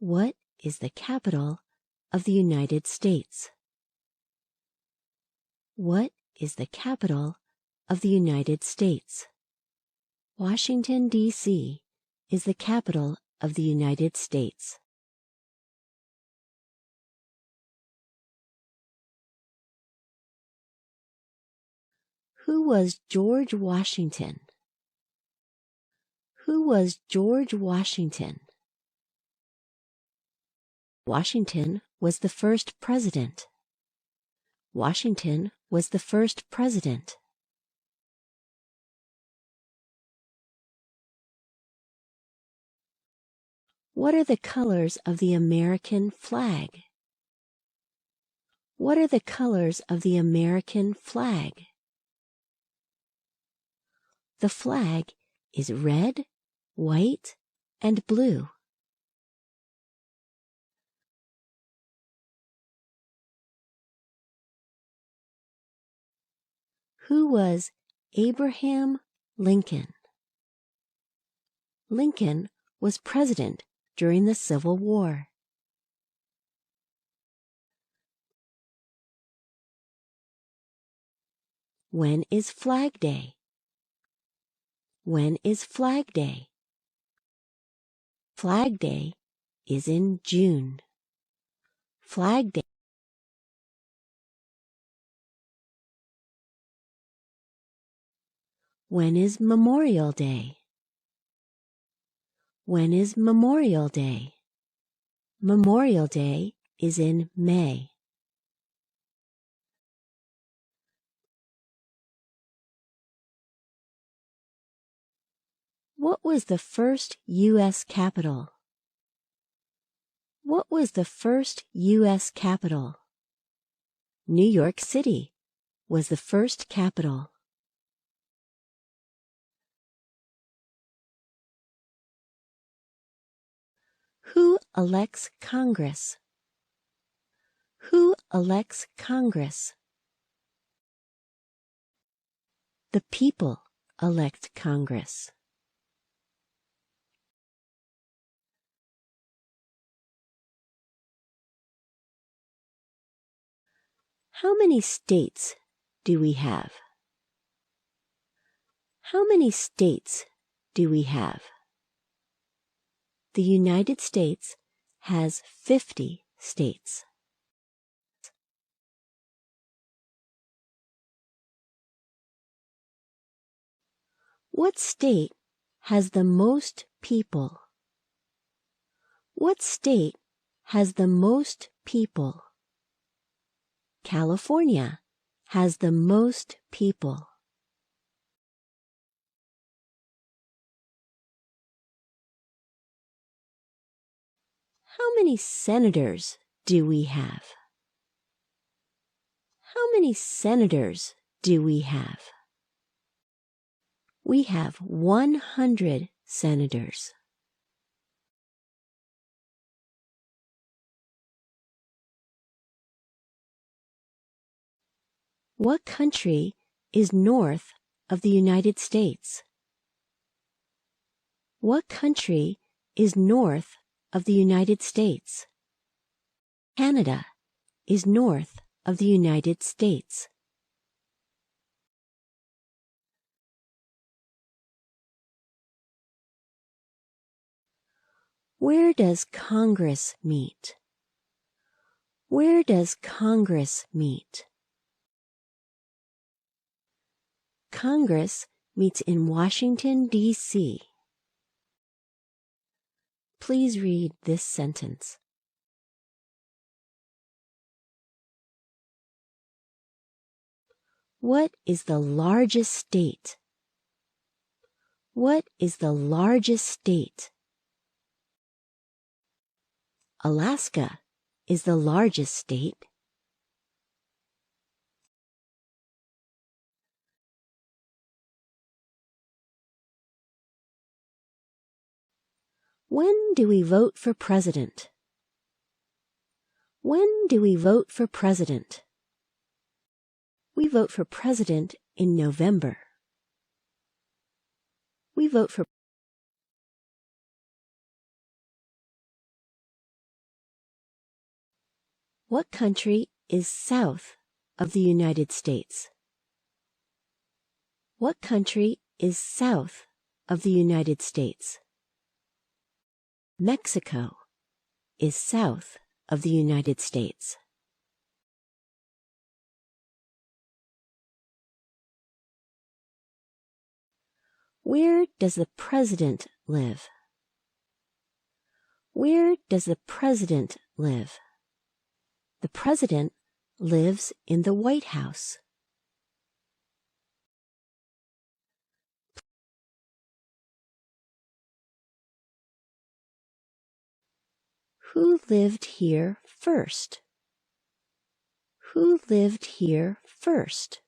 What is the capital of the United States? What is the capital of the United States? Washington, D.C. is the capital of the United States. Who was George Washington? Who was George Washington? Washington was the first president. Washington was the first president. What are the colors of the American flag? What are the colors of the American flag? The flag is red, white, and blue. Who was Abraham Lincoln? Lincoln was president during the Civil War. When is Flag Day? When is Flag Day? Flag Day is in June. Flag Day. When is Memorial Day? When is Memorial Day? Memorial Day is in May. What was the first U.S. capital? What was the first U.S. capital? New York City was the first capital. Who elects Congress? Who elects Congress? The people elect Congress. How many states do we have? How many states do we have? The United States has 50 states. What state has the most people? What state has the most people? California has the most people. How many senators do we have? How many senators do we have? We have 100 senators. What country is north of the United States? What country is north of the United States? Canada is north of the United States. Where does Congress meet? Where does Congress meet? Congress meets in Washington, D.C. Please read this sentence. What is the largest state? What is the largest state? Alaska is the largest state. When do we vote for president? When do we vote for president? We vote for president in November. We vote for What country is south of the United States? What country is south of the United States? Mexico is south of the United States. Where does the president live? Where does the president live? The president lives in the White House. Who lived here first? Who lived here first?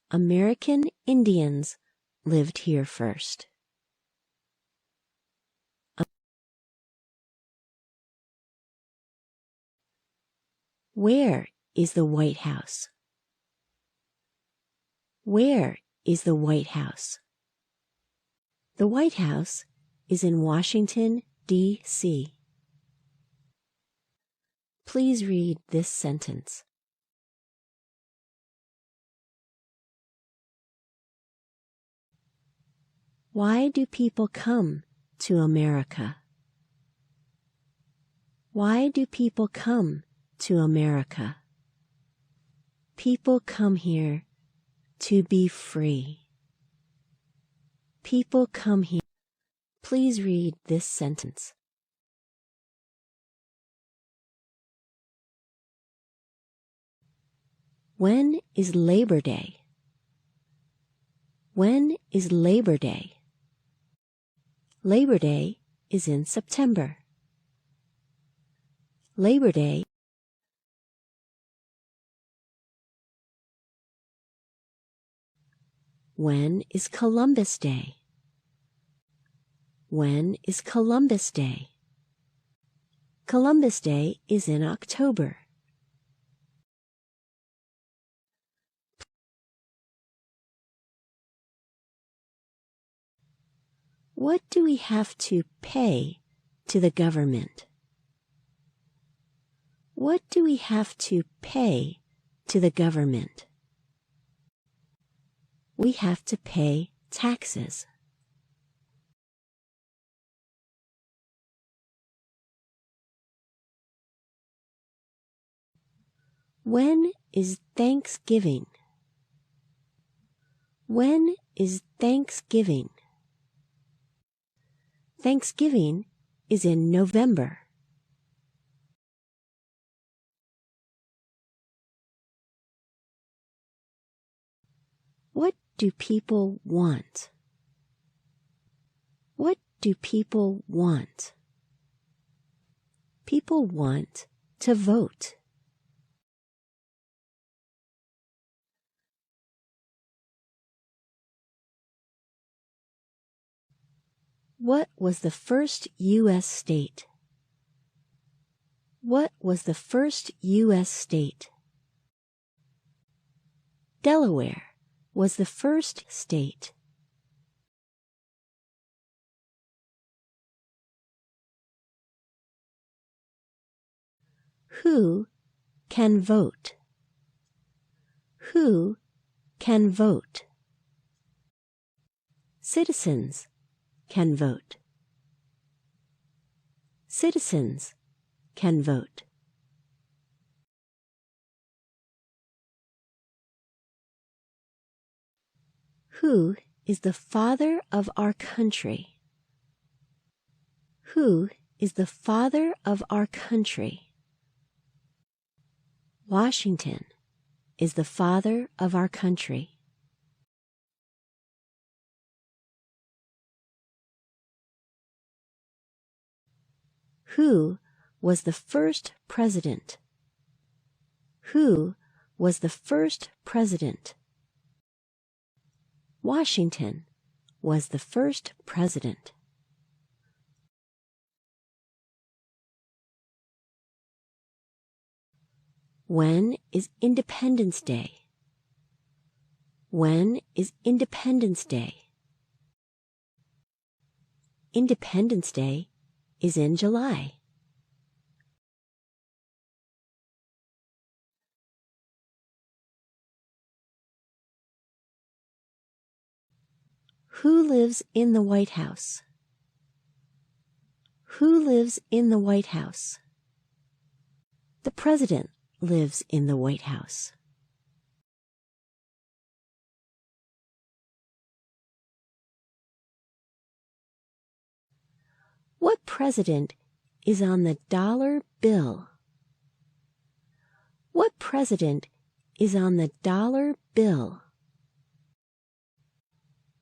American Indians lived here first. Where is the White House? Where is the White House? The White House is in Washington, D.C. Please read this sentence. Why do people come to America? Why do people come to America? People come here to be free. People come here. Please read this sentence. When is Labor Day? When is Labor Day? Labor Day is in September. Labor Day. When is Columbus Day? When is Columbus Day? Columbus Day is in October. What do we have to pay to the government? What do we have to pay to the government? We have to pay taxes. When is Thanksgiving? When is Thanksgiving? Thanksgiving is in November. What do people want? What do people want? People want to vote. What was the first U.S. state? What was the first U.S. state? Delaware was the first state. Who can vote? Who can vote? Citizens can vote. Citizens can vote. Who is the father of our country? Who is the father of our country? Washington is the father of our country. Who was the first president? Who was the first president? Washington was the first president. When is Independence Day? When is Independence Day? Independence Day is in July. Who lives in the White House? Who lives in the White House? The President lives in the White House. What president is on the dollar bill? What president is on the dollar bill?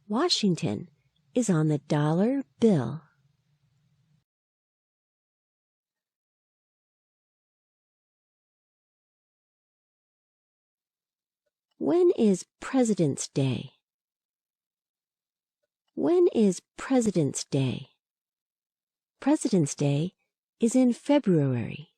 Washington is on the dollar bill. When is President's Day? When is President's Day? President's Day is in February.